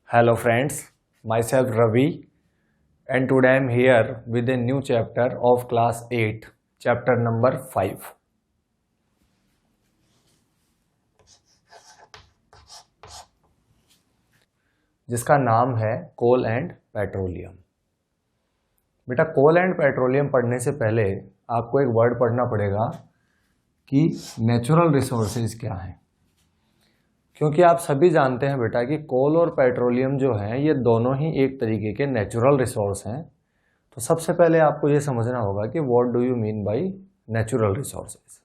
Hello friends, myself Ravi and today I am here with a new chapter of class 8, chapter number 5. जिसका नाम है कोल and petroleum. बेटा कोल and petroleum पढ़ने से पहले आपको एक वर्ड पढ़ना पड़ेगा कि नेचुरल रिसोर्सेज क्या हैं, क्योंकि आप सभी जानते हैं बेटा कि कोल और पेट्रोलियम जो हैं ये दोनों ही एक तरीके के नेचुरल रिसोर्स हैं। तो सबसे पहले आपको ये समझना होगा कि what do you mean by natural resources.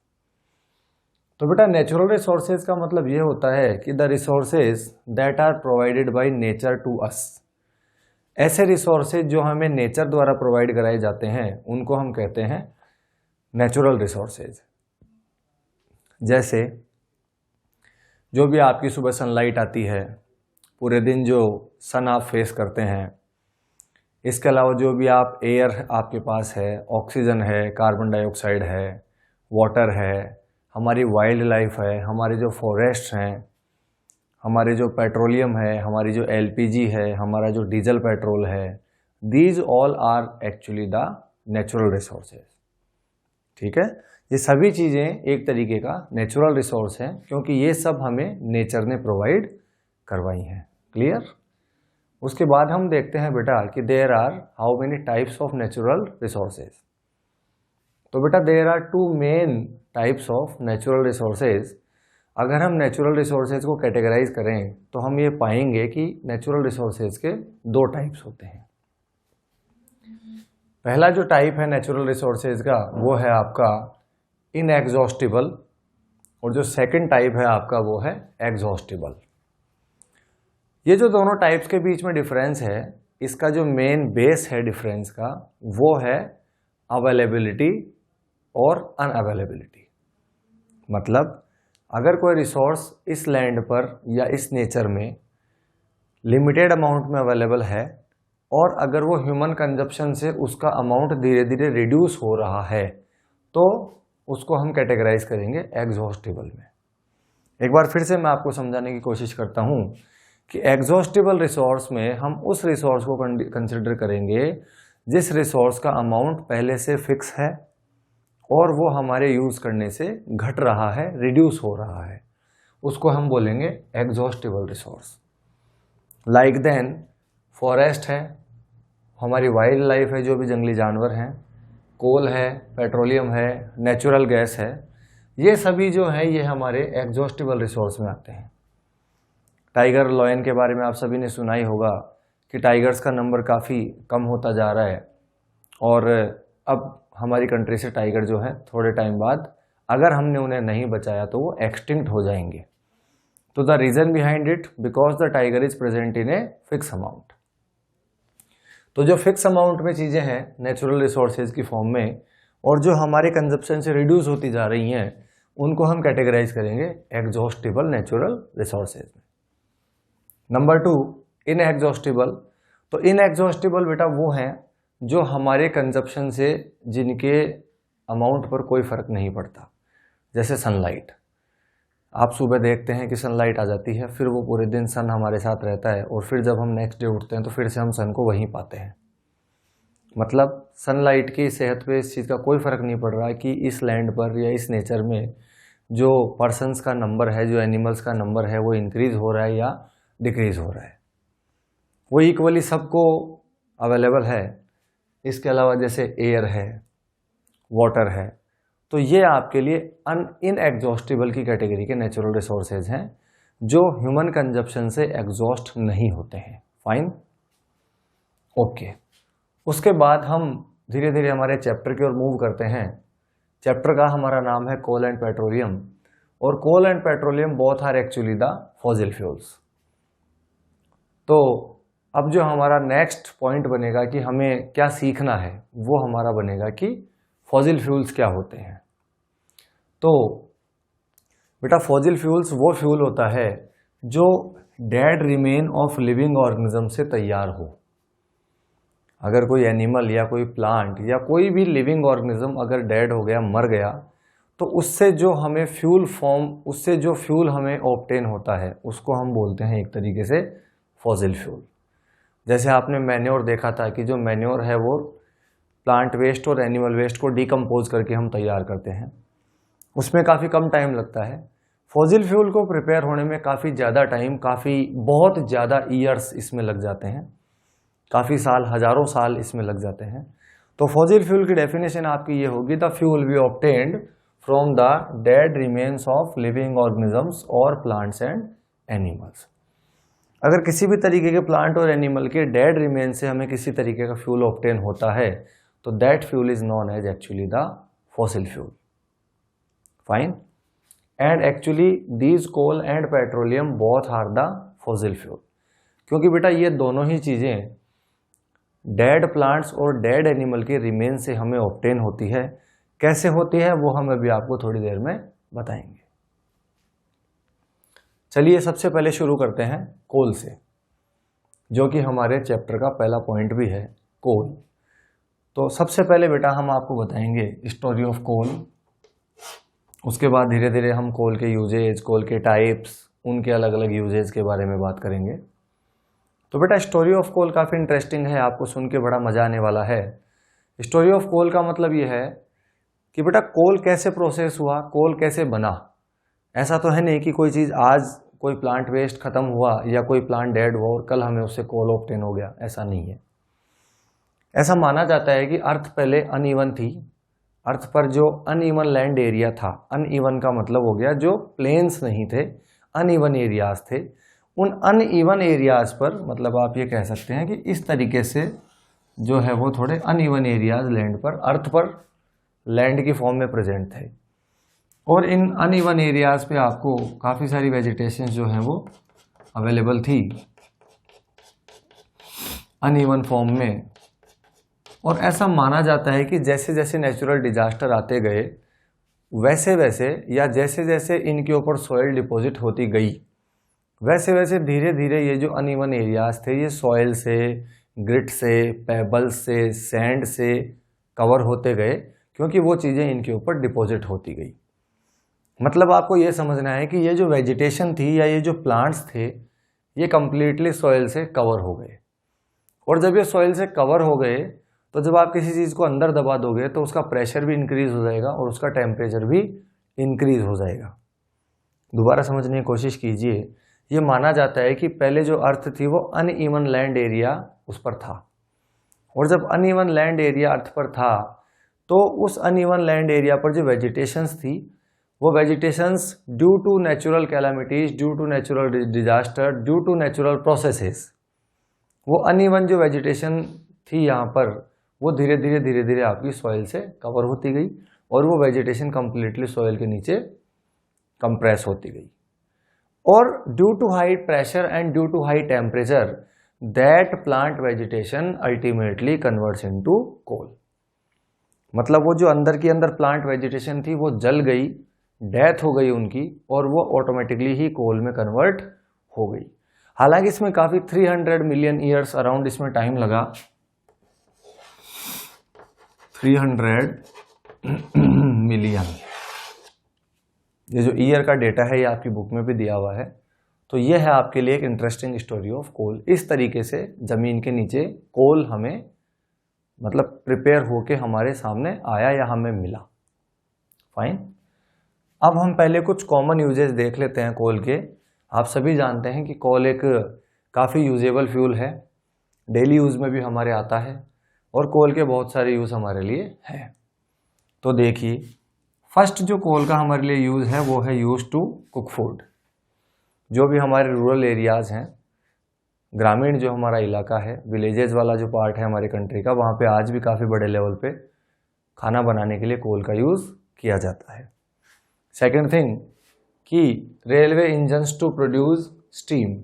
तो बेटा नेचुरल रिसोर्सेज का मतलब ये होता है कि the resources that are provided by nature to us. ऐसे रिसोर्सेज जो हमें नेचर द्वारा प्रोवाइड कराए जाते हैं उनको हम कहते हैं नेचुरल रिसोर्सेज। जैसे जो भी आपकी सुबह सनलाइट आती है, पूरे दिन जो सन आप फेस करते हैं, इसके अलावा जो भी आप एयर आपके पास है, ऑक्सीजन है, कार्बन डाइऑक्साइड है, वाटर है, हमारी वाइल्ड लाइफ है, हमारे जो फॉरेस्ट हैं, हमारे जो पेट्रोलियम है, हमारी जो एलपीजी है, हमारा जो डीजल पेट्रोल है, these all are actually the natural resources. ठीक है, ये सभी चीज़ें एक तरीके का नेचुरल रिसोर्स हैं क्योंकि ये सब हमें नेचर ने प्रोवाइड करवाई हैं। क्लियर। उसके बाद हम देखते हैं बेटा कि there are how many types of natural resources. तो बेटा there are two main types of natural resources. अगर हम नेचुरल रिसोर्सेज को कैटेगराइज करें तो हम ये पाएंगे कि नेचुरल रिसोर्सेज के दो टाइप्स होते हैं। पहला जो टाइप है नेचुरल रिसोर्सेज का वो है आपका इनएग्जॉस्टिबल, और जो सेकंड टाइप है आपका वो है एग्जॉस्टिबल। ये जो दोनों टाइप्स के बीच में डिफरेंस है, इसका जो मेन बेस है डिफरेंस का वो है अवेलेबिलिटी और अनअवेलेबिलिटी। मतलब अगर कोई रिसोर्स इस लैंड पर या इस नेचर में लिमिटेड अमाउंट में अवेलेबल है और अगर वो ह्यूमन कंजप्शन से उसका अमाउंट धीरे धीरे रिड्यूस हो रहा है तो उसको हम कैटेगराइज करेंगे एग्जॉस्टिबल में। एक बार फिर से मैं आपको समझाने की कोशिश करता हूं कि एग्जॉस्टिबल रिसोर्स में हम उस रिसोर्स को कंसिडर करेंगे जिस रिसोर्स का अमाउंट पहले से फिक्स है और वो हमारे यूज करने से घट रहा है, रिड्यूस हो रहा है, उसको हम बोलेंगे exhaustible resource. Like then forest है, हमारी वाइल्ड लाइफ है, जो भी जंगली जानवर हैं, कोल है, पेट्रोलियम है, नेचुरल गैस है, ये सभी जो हैं ये हमारे एग्जॉस्टिबल रिसोर्स में आते हैं। टाइगर लॉयन के बारे में आप सभी ने सुना ही होगा कि टाइगर्स का नंबर काफ़ी कम होता जा रहा है और अब हमारी कंट्री से टाइगर जो है थोड़े टाइम बाद अगर हमने उन्हें नहीं बचाया तो वो एक्सटिंक्ट हो जाएंगे। तो the reason behind it because the tiger is present in a fix amount. तो जो फिक्स अमाउंट में चीज़ें हैं नेचुरल रिसोर्सेज की फॉर्म में और जो हमारे कंजप्शन से रिड्यूस होती जा रही हैं उनको हम कैटेगराइज करेंगे एग्जॉस्टिबल नेचुरल रिसोर्सेज में। Number 2 inexhaustible. तो इनएग्जॉस्टिबल बेटा वो हैं जो हमारे कंजप्शन से जिनके अमाउंट पर कोई फ़र्क नहीं पड़ता। जैसे सनलाइट, आप सुबह देखते हैं कि सनलाइट आ जाती है, फिर वो पूरे दिन सन हमारे साथ रहता है और फिर जब हम नेक्स्ट डे उठते हैं तो फिर से हम सन को वहीं पाते हैं। मतलब सनलाइट की सेहत पे इस चीज़ का कोई फ़र्क नहीं पड़ रहा है कि इस लैंड पर या इस नेचर में जो पर्सन्स का नंबर है, जो एनिमल्स का नंबर है, वो इंक्रीज़ हो रहा है या डिक्रीज़ हो रहा है। वो इक्वली सबको अवेलेबल है। इसके अलावा जैसे एयर है, वाटर है, तो ये आपके लिए इनएग्जॉस्टिबल की कैटेगरी के नेचुरल रिसोर्सेज हैं जो ह्यूमन कंजप्शन से एग्जॉस्ट नहीं होते हैं। Fine, okay. उसके बाद हम धीरे धीरे हमारे चैप्टर की ओर मूव करते हैं। चैप्टर का हमारा नाम है कोल एंड पेट्रोलियम, और coal and petroleum both are actually the fossil fuels. तो अब जो हमारा नेक्स्ट पॉइंट बनेगा कि हमें क्या सीखना है वो हमारा बनेगा कि फॉसिल फ्यूल्स क्या होते हैं। तो बेटा फॉसिल फ्यूल्स वो फ्यूल होता है जो dead remain of living organism से तैयार हो। अगर कोई एनिमल या कोई प्लांट या कोई भी लिविंग ऑर्गेनिज्म अगर डेड हो गया, मर गया, तो उससे जो हमें फ्यूल फॉर्म, उससे जो फ्यूल हमें ऑब्टेन होता है उसको हम बोलते हैं एक तरीके से फॉसिल फ्यूल। जैसे आपने मैन्योर देखा था कि जो मैन्योर है वो प्लांट वेस्ट और एनिमल वेस्ट को डिकम्पोज करके हम तैयार करते हैं, उसमें काफ़ी कम टाइम लगता है। फॉसिल फ्यूल को प्रिपेयर होने में काफ़ी ज़्यादा टाइम, बहुत ज़्यादा ईयर्स इसमें लग जाते हैं, काफ़ी साल, हज़ारों साल इसमें लग जाते हैं। तो फॉसिल फ्यूल की डेफिनेशन आपकी ये होगी, the fuel we obtained from the dead remains of living organisms और प्लांट्स एंड एनिमल्स। अगर किसी भी तरीके के प्लांट और एनिमल के डेड रिमेन से हमें किसी तरीके का फ्यूल ऑब्टेन होता है तो that fuel is known as actually the fossil fuel. Fine. And actually these coal and petroleum both are the fossil fuel, क्योंकि बेटा ये दोनों ही चीज़ें डेड प्लांट्स और डेड एनिमल के रिमेन से हमें ऑब्टेन होती है। कैसे होती है वो हम अभी आपको थोड़ी देर में बताएंगे। चलिए सबसे पहले शुरू करते हैं कोल से, जो कि हमारे चैप्टर का पहला पॉइंट भी है, कोल। तो सबसे पहले बेटा हम आपको बताएंगे स्टोरी ऑफ कोल, उसके बाद धीरे धीरे हम कोल के यूजेज, कोल के टाइप्स, उनके अलग अलग यूजेज के बारे में बात करेंगे। तो बेटा स्टोरी ऑफ कोल काफ़ी इंटरेस्टिंग है, आपको सुन के बड़ा मज़ा आने वाला है। स्टोरी ऑफ कोल का मतलब ये है कि बेटा कोल कैसे प्रोसेस हुआ, कोल कैसे बना। ऐसा तो है नहीं कि कोई चीज़ आज कोई प्लांट वेस्ट खत्म हुआ या कोई प्लांट डेड हुआ और कल हमें उससे कोल ऑब्टेन हो गया, ऐसा नहीं है। ऐसा माना जाता है कि अर्थ पहले अनइवन थी। अर्थ पर जो अनइवन लैंड एरिया था, अनइवन का मतलब हो गया जो प्लेन्स नहीं थे, अनइवन एरियाज थे। उन अनइवन एरियाज पर मतलब आप ये कह सकते हैं कि इस तरीके से जो है वो थोड़े अनइवन एरियाज लैंड पर, अर्थ पर लैंड की फॉर्म में प्रेजेंट थे। और इन अनइवन एरियाज पे आपको काफ़ी सारी वेजिटेशन जो है वो अवेलेबल थी अनइवन फॉर्म में। और ऐसा माना जाता है कि जैसे जैसे नेचुरल डिजास्टर आते गए वैसे वैसे, या जैसे जैसे इनके ऊपर सॉइल डिपॉजिट होती गई, वैसे वैसे धीरे धीरे ये जो अनइवन एरियाज थे ये सॉइल से, ग्रिट से, पेबल्स से, सैंड से कवर होते गए, क्योंकि वो चीज़ें इनके ऊपर डिपॉजिट होती गई। मतलब आपको ये समझना है कि ये जो वेजिटेशन थी या ये जो प्लांट्स थे ये कम्प्लीटली सॉइल से कवर हो गए। और जब ये सॉइल से कवर हो गए तो जब आप किसी चीज़ को अंदर दबा दोगे तो उसका प्रेशर भी इंक्रीज हो जाएगा और उसका टेम्परेचर भी इंक्रीज हो जाएगा। दोबारा समझने की कोशिश कीजिए। ये माना जाता है कि पहले जो अर्थ थी वो अनइवन लैंड एरिया उस पर था, और जब अनइवन लैंड एरिया अर्थ पर था तो उस अनइवन लैंड एरिया पर जो वेजिटेशंस थी वो vegetations due to natural calamities, due to natural disaster, due to natural processes, वो अनइवन जो वेजिटेशन थी यहाँ पर वो धीरे धीरे आपकी सॉइल से कवर होती गई और वो वेजिटेशन कंप्लीटली सॉइल के नीचे कंप्रेस होती गई। और due to high pressure and due to high temperature that plant vegetation ultimately converts into coal. मतलब वो जो अंदर की अंदर प्लांट वेजिटेशन थी वो जल गई, डेथ हो गई उनकी, और वो ऑटोमेटिकली ही कोल में कन्वर्ट हो गई। हालांकि इसमें काफ़ी 300 मिलियन ईयर्स अराउंड इसमें टाइम लगा। 300 मिलियन, ये जो ईयर का डेटा है ये आपकी बुक में भी दिया हुआ है। तो ये है आपके लिए एक इंटरेस्टिंग स्टोरी ऑफ कोल। इस तरीके से ज़मीन के नीचे कोल हमें मतलब प्रिपेयर होके हमारे सामने आया या हमें मिला। फाइन। अब हम पहले कुछ कॉमन यूजेस देख लेते हैं कोल के। आप सभी जानते हैं कि कोल एक काफ़ी यूजेबल फ्यूल है, डेली यूज़ में भी हमारे आता है, और कोल के बहुत सारे यूज़ हमारे लिए हैं। तो देखिए, फर्स्ट जो कोल का हमारे लिए यूज़ है वो है यूज़ टू कुक फूड। जो भी हमारे रूरल एरियाज़ हैं, ग्रामीण जो हमारा इलाका है, विलेजेस वाला जो पार्ट है हमारे कंट्री का, वहाँ पे आज भी काफ़ी बड़े लेवल पे खाना बनाने के लिए कोल का यूज़ किया जाता है। सेकेंड थिंग कि railway engines to produce steam.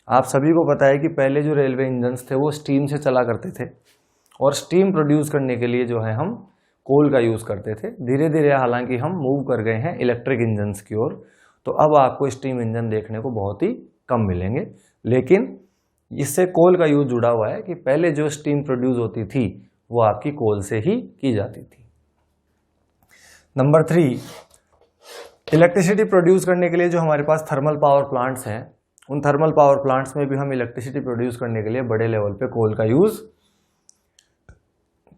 आप सभी को पता है कि पहले जो रेलवे इंजन्स थे वो स्टीम से चला करते थे, और स्टीम प्रोड्यूस करने के लिए जो है हम कोल का यूज़ करते थे। धीरे धीरे हालांकि हम मूव कर गए हैं इलेक्ट्रिक इंजन्स की ओर, तो अब आपको स्टीम इंजन देखने को बहुत ही कम मिलेंगे, लेकिन इससे कोल का यूज़ जुड़ा हुआ है कि पहले जो स्टीम प्रोड्यूस होती थी वो आपकी कोल से ही की जाती थी। नंबर 3, इलेक्ट्रिसिटी प्रोड्यूस करने के लिए जो हमारे पास थर्मल पावर प्लांट्स हैं उन थर्मल पावर प्लांट्स में भी हम इलेक्ट्रिसिटी प्रोड्यूस करने के लिए बड़े लेवल पे कोल का यूज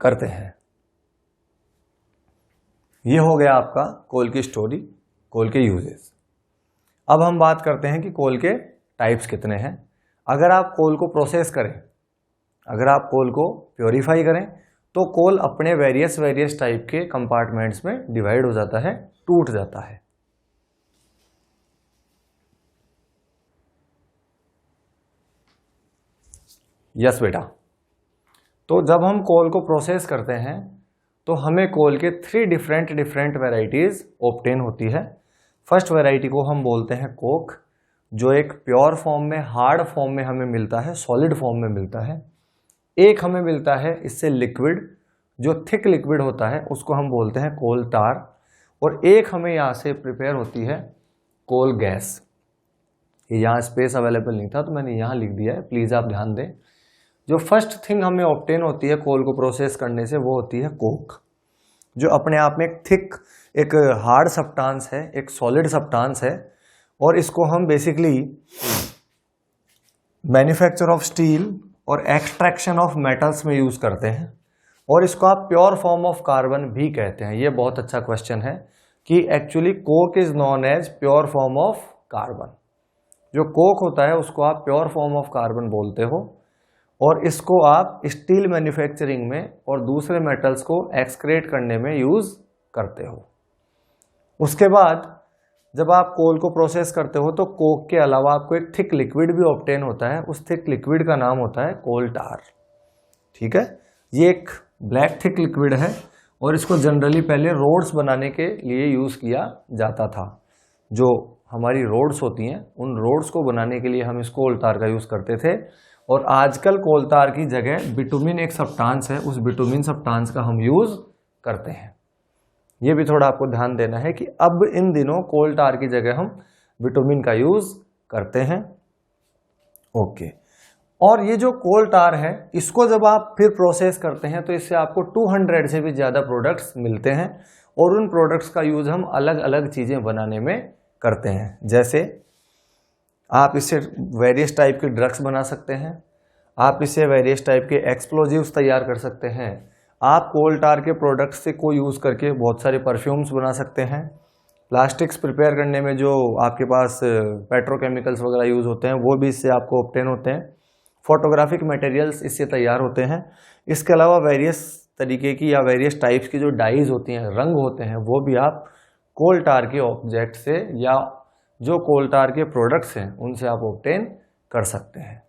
करते हैं। ये हो गया आपका कोल की स्टोरी, कोल के यूजेस। अब हम बात करते हैं कि कोल के टाइप्स कितने हैं। अगर आप कोल को प्रोसेस करें, अगर आप कोल को प्योरीफाई करें, तो कोल अपने वेरियस टाइप के कंपार्टमेंट्स में डिवाइड हो जाता है, टूट जाता है। यस बेटा, तो जब हम कोल को प्रोसेस करते हैं तो हमें कोल के 3 डिफरेंट वैरायटीज ऑब्टेन होती है। फर्स्ट वैरायटी को हम बोलते हैं कोक, जो एक प्योर फॉर्म में, हार्ड फॉर्म में हमें मिलता है, सॉलिड फॉर्म में मिलता है। एक हमें मिलता है इससे लिक्विड, जो थिक लिक्विड होता है, उसको हम बोलते हैं कोल टार। और एक हमें यहाँ से प्रिपेयर होती है कोल गैस। यहाँ स्पेस अवेलेबल नहीं था तो मैंने यहाँ लिख दिया है, प्लीज़ आप ध्यान दें। जो फर्स्ट थिंग हमें ऑब्टेन होती है कोल को प्रोसेस करने से, वो होती है कोक, जो अपने आप में एक थिक, एक हार्ड सब्सटेंस है, एक सॉलिड सब्सटेंस है। और इसको हम बेसिकली मैन्युफैक्चर ऑफ स्टील और एक्सट्रैक्शन ऑफ मेटल्स में यूज करते हैं। और इसको आप प्योर फॉर्म ऑफ कार्बन भी कहते हैं। ये बहुत अच्छा क्वेश्चन है कि actually coke is known as pure form of carbon. जो कोक होता है उसको आप प्योर फॉर्म ऑफ कार्बन बोलते हो, और इसको आप स्टील मैन्युफैक्चरिंग में और दूसरे मेटल्स को एक्सक्रेट करने में यूज करते हो। उसके बाद जब आप कोल को प्रोसेस करते हो तो कोक के अलावा आपको एक थिक लिक्विड भी ऑब्टेन होता है। उस थिक लिक्विड का नाम होता है कोल टार। ठीक है, ये एक ब्लैक थिक लिक्विड है और इसको जनरली पहले रोड्स बनाने के लिए यूज किया जाता था। जो हमारी रोड्स होती हैं, उन रोड्स को बनाने के लिए हम इस कोल टार का यूज करते थे। और आजकल कोल टार की जगह बिटुमिन एक सब्सटेंस है, उस बिटुमिन सब्सटेंस का हम यूज करते हैं। ये भी थोड़ा आपको ध्यान देना है कि अब इन दिनों कोल टार की जगह हम बिटुमिन का यूज करते हैं। ओके, और ये जो कोल टार है, इसको जब आप फिर प्रोसेस करते हैं तो इससे आपको 200 से भी ज्यादा प्रोडक्ट्स मिलते हैं। और उन प्रोडक्ट्स का यूज हम अलग अलग चीजें बनाने में करते हैं। जैसे आप इससे वेरियस टाइप के ड्रग्स बना सकते हैं, आप इससे वेरियस टाइप के एक्सप्लोजिव्स तैयार कर सकते हैं, आप कोल टार के प्रोडक्ट्स से को यूज़ करके बहुत सारे परफ्यूम्स बना सकते हैं। प्लास्टिक्स प्रिपेयर करने में जो आपके पास पेट्रोकेमिकल्स वगैरह यूज़ होते हैं, वो भी इससे आपको ऑब्टेन होते हैं। फोटोग्राफिक मटेरियल्स इससे तैयार होते हैं। इसके अलावा वेरियस तरीके की या वेरियस टाइप्स की जो डाइज होती हैं, रंग होते हैं, वो भी आप कोल टार के ऑब्जेक्ट से या जो कोल टार के प्रोडक्ट्स हैं उनसे आप ऑब्टेन कर सकते हैं।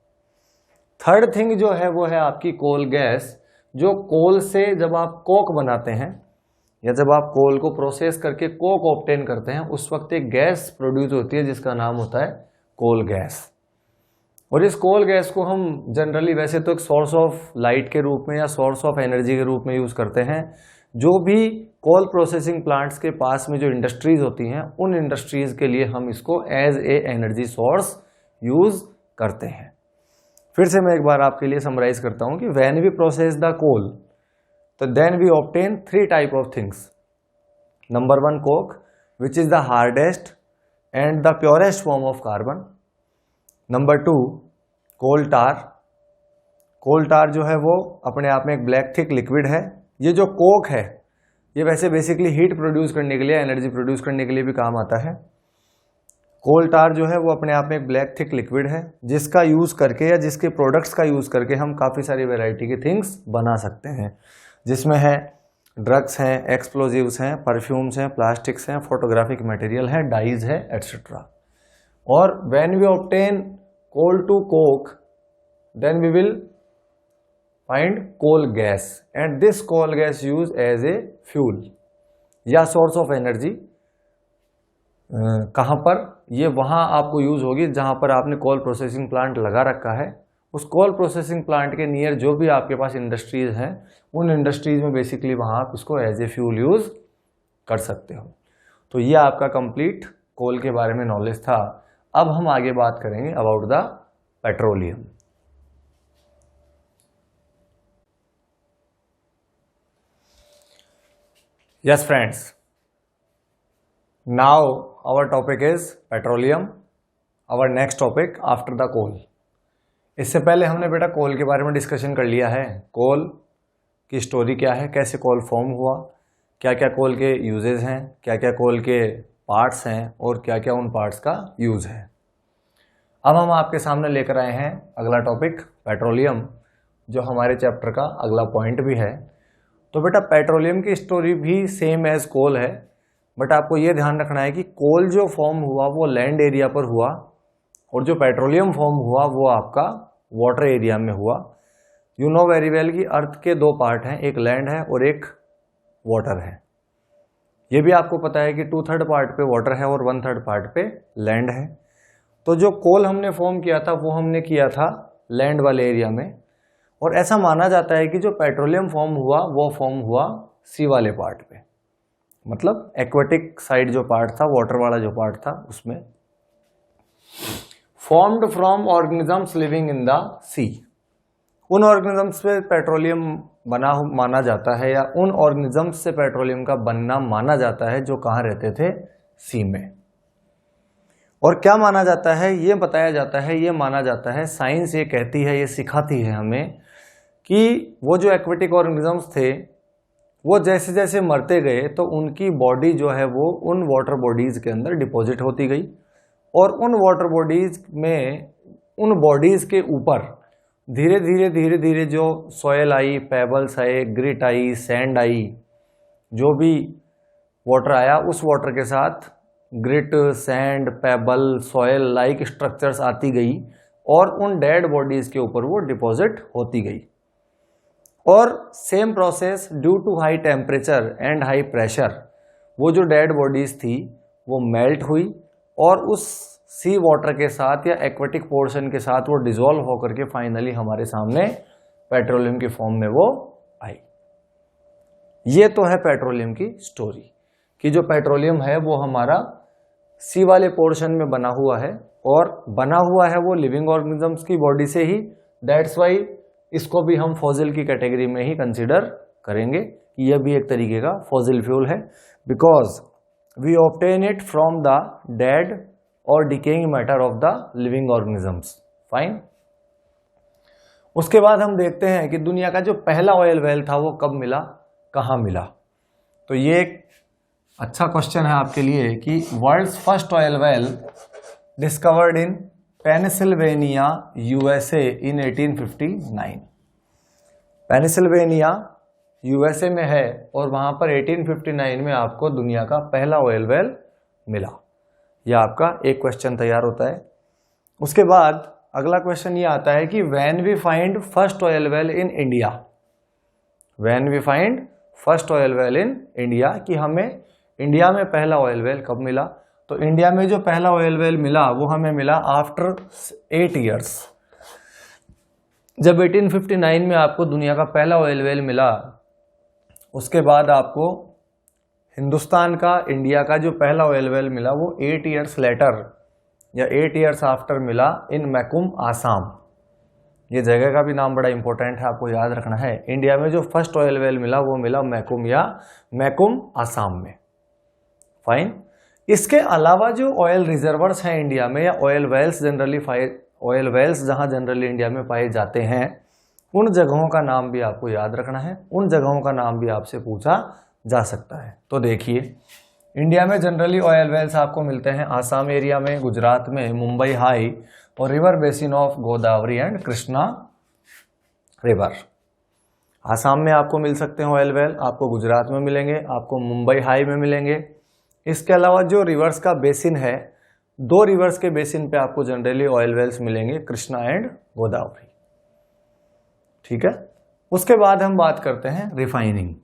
थर्ड थिंग जो है वो है आपकी कोल गैस, जो कोल से जब आप कोक बनाते हैं या जब आप कोल को प्रोसेस करके कोक ऑब्टेन करते हैं, उस वक्त एक गैस प्रोड्यूस होती है जिसका नाम होता है कोल गैस। और इस कोल गैस को हम जनरली वैसे तो एक सोर्स ऑफ लाइट के रूप में या सोर्स ऑफ एनर्जी के रूप में यूज करते हैं। जो भी कोल प्रोसेसिंग प्लांट्स के पास में जो इंडस्ट्रीज होती हैं, उन इंडस्ट्रीज के लिए हम इसको as a energy source use करते हैं। फिर से मैं एक बार आपके लिए समराइज करता हूं कि when we process the coal, तो then we obtain 3 type of things. Number 1 coke, which is the hardest and the purest form of carbon. Number 2 coal tar. Coal tar जो है वो अपने आप में एक ब्लैक थिक लिक्विड है। ये जो कोक है, ये वैसे बेसिकली हीट प्रोड्यूस करने के लिए, एनर्जी प्रोड्यूस करने के लिए भी काम आता है। कोल टार जो है वो अपने आप में एक ब्लैक थिक लिक्विड है, जिसका यूज करके या जिसके प्रोडक्ट्स का यूज करके हम काफी सारी वैरायटी के थिंग्स बना सकते हैं, जिसमें है ड्रग्स हैं, एक्सप्लोजिव्स हैं, परफ्यूम्स हैं, प्लास्टिक्स हैं, फोटोग्राफिक मटेरियल है, डाइज है, एटसेट्रा। और when we obtain coal to coke, then we will find coal gas and this coal gas use as a fuel या सोर्स ऑफ एनर्जी। कहां पर? ये वहां आपको यूज होगी जहां पर आपने कोल प्रोसेसिंग प्लांट लगा रखा है। उस कोल प्रोसेसिंग प्लांट के नियर जो भी आपके पास इंडस्ट्रीज हैं, उन इंडस्ट्रीज में बेसिकली वहां आप इसको एज ए फ्यूल यूज कर सकते हो। तो ये आपका कंप्लीट कोल के बारे में नॉलेज था। अब हम आगे बात करेंगे about the petroleum. Yes friends, now our topic is petroleum our next topic after the coal. इससे पहले हमने बेटा कोल के बारे में डिस्कशन कर लिया है। कोल की स्टोरी क्या है, कैसे कोल फॉर्म हुआ, क्या क्या कोल के यूजेस हैं, क्या क्या कोल के पार्ट्स हैं और क्या क्या उन पार्ट्स का यूज है। अब हम आपके सामने लेकर आए हैं अगला टॉपिक पेट्रोलियम, जो हमारे चैप्टर का अगला पॉइंट भी है। तो बेटा पेट्रोलियम की स्टोरी भी सेम एज कोल है, बट आपको ये ध्यान रखना है कि कोल जो फॉर्म हुआ वो लैंड एरिया पर हुआ और जो पेट्रोलियम फॉर्म हुआ वो आपका वाटर एरिया में हुआ। यू नो वेरी वेल कि अर्थ के दो पार्ट हैं, एक लैंड है और एक वाटर है। ये भी आपको पता है कि 2/3 पार्ट पे वाटर है और 1/3 पार्ट पे लैंड है। तो जो कोल हमने फॉर्म किया था वो हमने किया था लैंड वाले एरिया में, और ऐसा माना जाता है कि जो पेट्रोलियम फॉर्म हुआ वो फॉर्म हुआ सी वाले पार्ट पे, मतलब एक्वेटिक साइड जो पार्ट था, वाटर वाला जो पार्ट था उसमें। Formed from organisms living in the sea, उन ऑर्गेनिजम्स पे पेट्रोलियम बना माना जाता है, या उन ऑर्गेनिजम्स से पेट्रोलियम का बनना माना जाता है जो कहाँ रहते थे, सी में। और क्या माना जाता है, ये बताया जाता है, ये माना जाता है, साइंस ये कहती है, ये सिखाती है हमें कि वो जो एक्वेटिक ऑर्गेनिजम्स थे वो जैसे जैसे मरते गए तो उनकी बॉडी जो है वो उन वाटर बॉडीज के अंदर डिपॉजिट होती गई, और उन वाटर बॉडीज में, उन बॉडीज के ऊपर धीरे धीरे धीरे धीरे जो सॉयल आई, पेबल्स आए, ग्रिट आई, सैंड आई, जो भी वाटर आया उस वाटर के साथ grit, sand, pebble, soil like structures आती गई और उन डेड बॉडीज के ऊपर वो डिपॉजिट होती गई। और same process due to high temperature and high pressure, वो जो डेड बॉडीज थी वो मेल्ट हुई और उस सी वाटर के साथ या एक्वेटिक पोर्शन के साथ वो डिसॉल्व होकर के फाइनली हमारे सामने पेट्रोलियम के फॉर्म में वो आई। ये तो है पेट्रोलियम की स्टोरी, कि जो पेट्रोलियम है वो हमारा सी वाले पोर्शन में बना हुआ है, और बना हुआ है वो लिविंग ऑर्गेनिजम्स की बॉडी से ही। दैट्स वाई इसको भी हम फॉसिल की कैटेगरी में ही कंसीडर करेंगे कि यह भी एक तरीके का फॉसिल फ्यूल है, because we obtain it from the dead और decaying matter of the living organisms. Fine. उसके बाद हम देखते हैं कि दुनिया का जो पहला ऑयल वेल था वो कब मिला, कहाँ मिला। तो ये एक अच्छा क्वेश्चन है आपके लिए कि world's first oil well discovered in Pennsylvania, USA in 1859। Pennsylvania USA में है और वहां पर 1859 में आपको दुनिया का पहला ऑयल वेल मिला। यह आपका एक क्वेश्चन तैयार होता है। उसके बाद अगला क्वेश्चन ये आता है कि when we find first oil well in India, when we find first oil well in India, कि हमें इंडिया में पहला ऑयल वेल कब मिला। तो इंडिया में जो पहला ऑयल वेल मिला वो हमें मिला आफ्टर 8 ईयर्स। जब 1859 में आपको दुनिया का पहला ऑयल वेल मिला, उसके बाद आपको हिंदुस्तान का, इंडिया का जो पहला ऑयल वेल मिला वो 8 ईयर्स लेटर या 8 ईयर्स आफ्टर मिला इन मैकुम, आसाम। ये जगह का भी नाम बड़ा इंपॉर्टेंट है, आपको याद रखना है। इंडिया में जो फर्स्ट ऑयल वेल मिला वो मिला मैकुम या मैकुम, आसाम में। फाइन। इसके अलावा जो ऑयल रिजर्वर्स हैं इंडिया में, या oil wells generally, oil wells जहां जनरली इंडिया में पाए जाते हैं, उन जगहों का नाम भी आपको याद रखना है। उन जगहों का नाम भी आपसे पूछा जा सकता है। तो देखिए, इंडिया में जनरली ऑयल वेल्स आपको मिलते हैं आसाम एरिया में, गुजरात में मुंबई हाई और river basin of Godavari and Krishna river. Assam में आपको मिल सकते हैं ऑयल वेल, आपको गुजरात में मिलेंगे, आपको मुंबई हाई में मिलेंगे। इसके अलावा जो रिवर्स का बेसिन है, 2 रिवर्स के बेसिन पे आपको जनरली ऑयल वेल्स मिलेंगे, कृष्णा एंड गोदावरी। ठीक है। उसके बाद हम बात करते हैं रिफाइनिंग।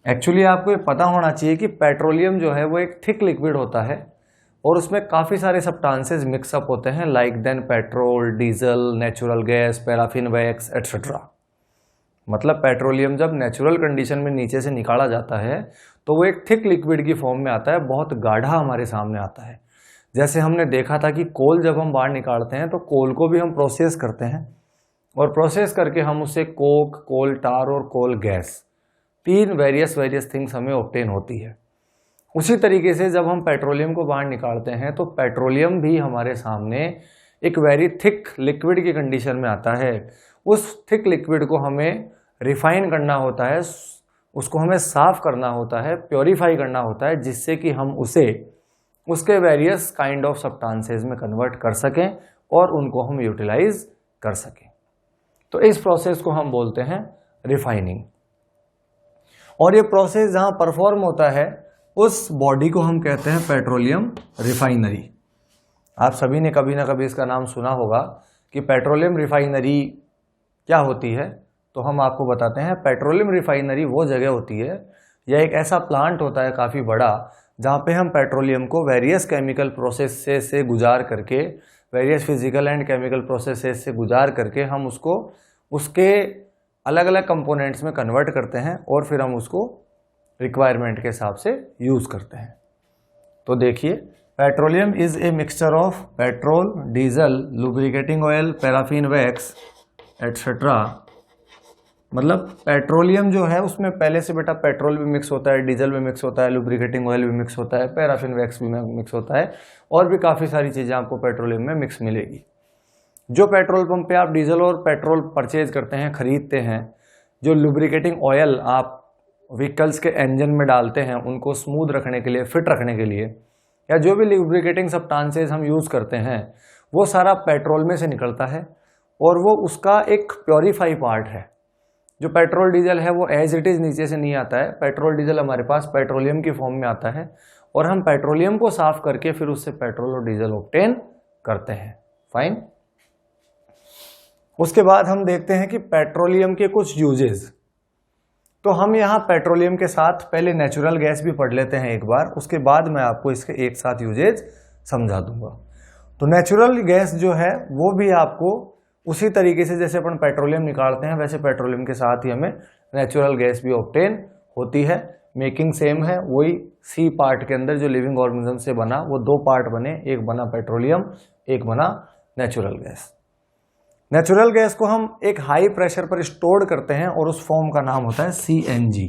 एक्चुअली आपको ये पता होना चाहिए कि पेट्रोलियम जो है वो एक थिक लिक्विड होता है और उसमें काफ़ी सारे सब्सटेंसेस मिक्सअप होते हैं, like then petrol, diesel, natural gas, paraffin wax etcetera. मतलब पेट्रोलियम जब नेचुरल कंडीशन में नीचे से निकाला जाता है तो वो एक थिक लिक्विड की फॉर्म में आता है, बहुत गाढ़ा हमारे सामने आता है। जैसे हमने देखा था कि कोल जब हम बाहर निकालते हैं तो कोल को भी हम प्रोसेस करते हैं, और प्रोसेस करके हम उससे कोक, कोल टार और कोल गैस, 3 वेरियस थिंग्स हमें ऑब्टेन होती है। उसी तरीके से जब हम पेट्रोलियम को बाहर निकालते हैं तो पेट्रोलियम भी हमारे सामने एक वेरी थिक लिक्विड की कंडीशन में आता है। उस थिक लिक्विड को हमें रिफाइन करना होता है, उसको हमें साफ करना होता है, प्योरीफाई करना होता है, जिससे कि हम उसे उसके वेरियस काइंड ऑफ सब्सटेंसेस में कन्वर्ट कर सकें और उनको हम यूटिलाइज कर सकें। तो इस प्रोसेस को हम बोलते हैं रिफाइनिंग। और ये प्रोसेस जहां परफॉर्म होता है उस बॉडी को हम कहते हैं पेट्रोलियम रिफाइनरी। आप सभी ने कभी ना कभी इसका नाम सुना होगा कि पेट्रोलियम रिफाइनरी क्या होती है। तो हम आपको बताते हैं, पेट्रोलियम रिफाइनरी वो जगह होती है या एक ऐसा प्लांट होता है काफ़ी बड़ा, जहाँ पे हम पेट्रोलियम को वेरियस केमिकल प्रोसेस से गुजार करके, various physical and chemical processes से गुजार करके हम उसको उसके अलग अलग कंपोनेंट्स में कन्वर्ट करते हैं और फिर हम उसको रिक्वायरमेंट के हिसाब से यूज़ करते हैं। तो देखिए, petroleum is a mixture of petrol, diesel, lubricating oil, paraffin wax etcetera. मतलब पेट्रोलियम जो है उसमें पहले से बेटा पेट्रोल भी मिक्स होता है, डीजल भी मिक्स होता है, लुब्रिकेटिंग ऑयल भी मिक्स होता है, पैराफिन वैक्स भी मिक्स होता है और भी काफ़ी सारी चीज़ें आपको पेट्रोलियम में मिक्स मिलेगी। जो पेट्रोल पंप पे आप डीजल और पेट्रोल परचेज करते हैं, खरीदते हैं, जो लुब्रिकेटिंग ऑयल आप व्हीकल्स के इंजन में डालते हैं उनको स्मूथ रखने के लिए, फिट रखने के लिए, या जो भी लुब्रिकेटिंग सब्सटेंसेस हम यूज़ करते हैं वो सारा पेट्रोल में से निकलता है और वो उसका एक प्योरीफाई पार्ट है। जो पेट्रोल डीजल है वो एज इट इज़ नीचे से नहीं आता है। पेट्रोल डीजल हमारे पास पेट्रोलियम की फॉर्म में आता है और हम पेट्रोलियम को साफ करके फिर उससे पेट्रोल और डीजल ऑब्टेन करते हैं। फाइन। उसके बाद हम देखते हैं कि पेट्रोलियम के कुछ यूजेस। तो हम यहाँ पेट्रोलियम के साथ पहले नेचुरल गैस भी पढ़ लेते हैं एक बार, उसके बाद मैं आपको इसके एक साथ यूजेज समझा दूंगा। तो नेचुरल गैस जो है वो भी आपको उसी तरीके से जैसे अपन पेट्रोलियम निकालते हैं वैसे पेट्रोलियम के साथ ही हमें नेचुरल गैस भी ऑब्टेन होती है। मेकिंग सेम है, वही सी पार्ट के अंदर जो लिविंग ऑर्गेनिज्म से बना वो दो पार्ट बने, एक बना पेट्रोलियम, एक बना नेचुरल गैस। नेचुरल गैस को हम एक हाई प्रेशर पर स्टोर करते हैं और उस फॉर्म का नाम होता है CNG,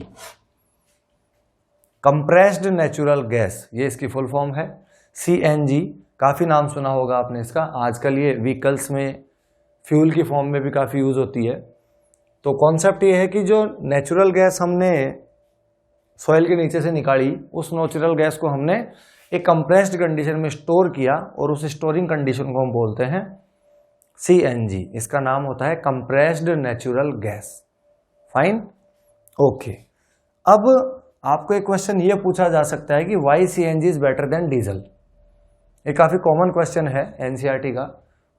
कंप्रेस्ड नेचुरल गैस, ये इसकी फुल फॉर्म है। CNG काफ़ी नाम सुना होगा आपने इसका। आजकल ये व्हीकल्स में फ्यूल की फॉर्म में भी काफ़ी यूज़ होती है। तो कॉन्सेप्ट ये है कि जो नेचुरल गैस हमने सॉइल के नीचे से निकाली, उस नेचुरल गैस को हमने एक कंप्रेस्ड कंडीशन में स्टोर किया और उस स्टोरिंग कंडीशन को हम बोलते हैं CNG। इसका नाम होता है compressed natural gas. Fine, okay. अब आपको एक क्वेश्चन ये पूछा जा सकता है कि why CNG is better than diesel. ये काफ़ी कॉमन क्वेश्चन है NCERT का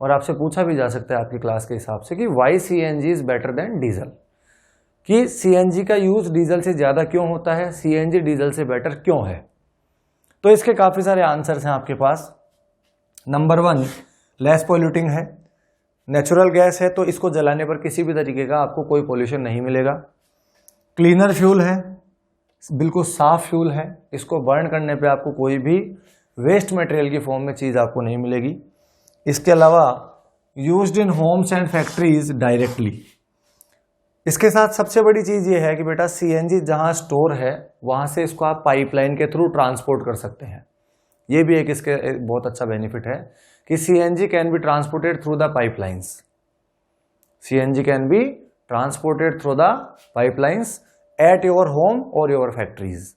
और आपसे पूछा भी जा सकता है आपकी क्लास के हिसाब से कि why CNG is better than diesel, कि CNG का यूज डीजल से ज़्यादा क्यों होता है, CNG डीजल से बेटर क्यों है। तो इसके काफ़ी सारे आंसर्स हैं आपके पास। नंबर 1, लेस पॉल्यूटिंग है। नेचुरल गैस है तो इसको जलाने पर किसी भी तरीके का आपको कोई पोल्यूशन नहीं मिलेगा। क्लीनर फ्यूल है, बिल्कुल साफ फ्यूल है, इसको बर्न करने पे आपको कोई भी वेस्ट मटेरियल की फॉर्म में चीज़ आपको नहीं मिलेगी। इसके अलावा used in homes and factories directly. इसके साथ सबसे बड़ी चीज़ ये है कि बेटा CNG जहाँ स्टोर है वहाँ से इसको आप पाइपलाइन के थ्रू ट्रांसपोर्ट कर सकते हैं। ये भी एक इसके बहुत अच्छा बेनिफिट है कि CNG can be transported through the pipelines. CNG can be transported through the pipelines at your home और योर फैक्ट्रीज।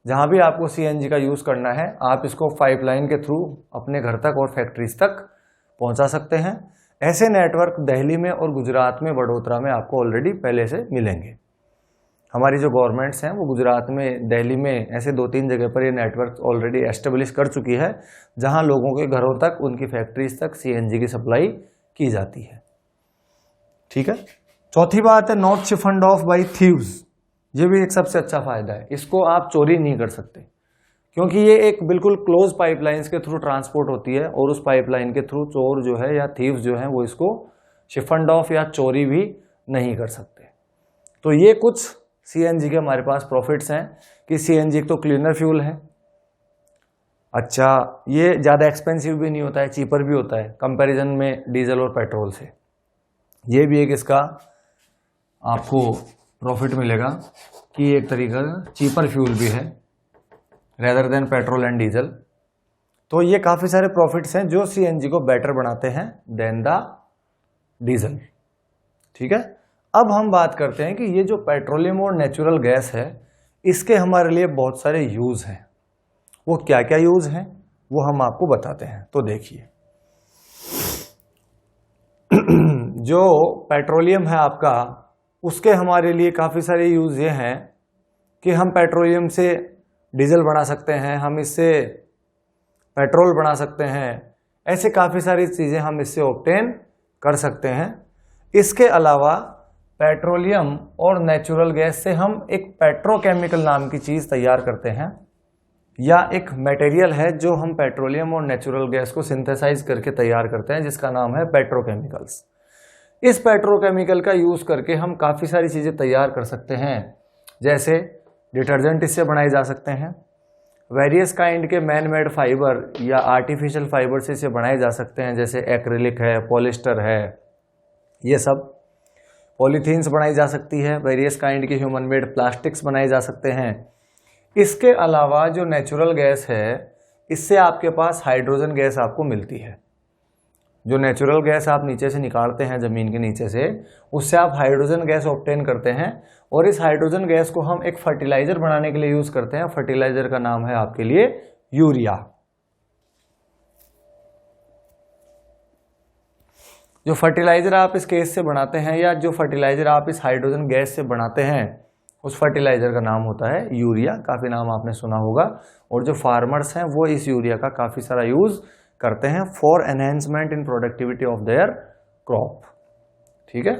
जहाँ भी आपको CNG का यूज़ करना है आप इसको पाइपलाइन के थ्रू अपने घर तक और फैक्ट्रीज तक पहुँचा सकते हैं। ऐसे नेटवर्क दिल्ली में और गुजरात में, वडोदरा में आपको ऑलरेडी पहले से मिलेंगे। हमारी जो गवर्नमेंट्स हैं वो गुजरात में, दिल्ली में, ऐसे 2-3 जगह पर ये नेटवर्क ऑलरेडी एस्टेब्लिश कर चुकी है जहां लोगों के घरों तक, उनकी फैक्ट्रीज तक CNG की सप्लाई की जाती है। ठीक है। चौथी बात है नॉट शिफन्ड ऑफ बाई थीव्स। ये भी एक सबसे अच्छा फायदा है, इसको आप चोरी नहीं कर सकते क्योंकि ये एक बिल्कुल क्लोज पाइपलाइंस के थ्रू ट्रांसपोर्ट होती है और उस पाइपलाइन के थ्रू चोर जो है या थीव्स जो है वो इसको शिफन्ड ऑफ या चोरी भी नहीं कर सकते। तो ये कुछ CNG के हमारे पास प्रॉफिट्स हैं कि CNG एक तो क्लीनर फ्यूल है, अच्छा ये ज़्यादा एक्सपेंसिव भी नहीं होता है, चीपर भी होता है कंपैरिजन में डीजल और पेट्रोल से। ये भी एक इसका आपको प्रॉफिट मिलेगा कि एक तरीका चीपर फ्यूल भी है। Rather than petrol and diesel. तो ये काफ़ी सारे प्रॉफिट्स हैं जो सीएनजी को बेटर बनाते हैं देन द डीजल। ठीक है, अब हम बात करते हैं कि ये जो पेट्रोलियम और नेचुरल गैस है इसके हमारे लिए बहुत सारे यूज हैं। वो क्या क्या यूज हैं वो हम आपको बताते हैं। तो देखिए जो पेट्रोलियम है आपका, उसके हमारे लिए काफ़ी सारे यूज ये हैं कि हम पेट्रोलियम से डीजल बना सकते हैं, हम इससे पेट्रोल बना सकते हैं, ऐसे काफ़ी सारी चीज़ें हम इससे ऑब्टेन कर सकते हैं। इसके अलावा पेट्रोलियम और नेचुरल गैस से हम एक पेट्रोकेमिकल नाम की चीज़ तैयार करते हैं, या एक मटेरियल है जो हम पेट्रोलियम और नेचुरल गैस को सिंथेसाइज करके तैयार करते हैं, जिसका नाम है पेट्रोकेमिकल्स। इस पेट्रोकेमिकल का यूज़ करके हम काफ़ी सारी चीज़ें तैयार कर सकते हैं, जैसे डिटर्जेंट इससे बनाए जा सकते हैं, वेरियस काइंड के मैन मेड फाइबर या आर्टिफिशियल फाइबर से इसे बनाए जा सकते हैं, जैसे एक्रिलिक है, पॉलिस्टर है, ये सब। पॉलीथीन्स बनाई जा सकती है, वेरियस काइंड के ह्यूमन मेड प्लास्टिक्स बनाए जा सकते हैं। इसके अलावा जो नेचुरल गैस है, इससे आपके पास हाइड्रोजन गैस आपको मिलती है। जो नेचुरल गैस आप नीचे से निकालते हैं ज़मीन के नीचे से, उससे आप हाइड्रोजन गैस ऑब्टेन करते हैं, और इस हाइड्रोजन गैस को हम एक फर्टिलाइजर बनाने के लिए यूज़ करते हैं। फर्टिलाइजर का नाम है आपके लिए यूरिया। जो फर्टिलाइजर आप इस गैस से बनाते हैं, या जो फर्टिलाइजर आप इस हाइड्रोजन गैस से बनाते हैं, उस फर्टिलाइजर का नाम होता है यूरिया। काफ़ी नाम आपने सुना होगा। और जो फार्मर्स हैं वो इस यूरिया का काफ़ी सारा यूज़ करते हैं for enhancement in productivity of their crop. ठीक है,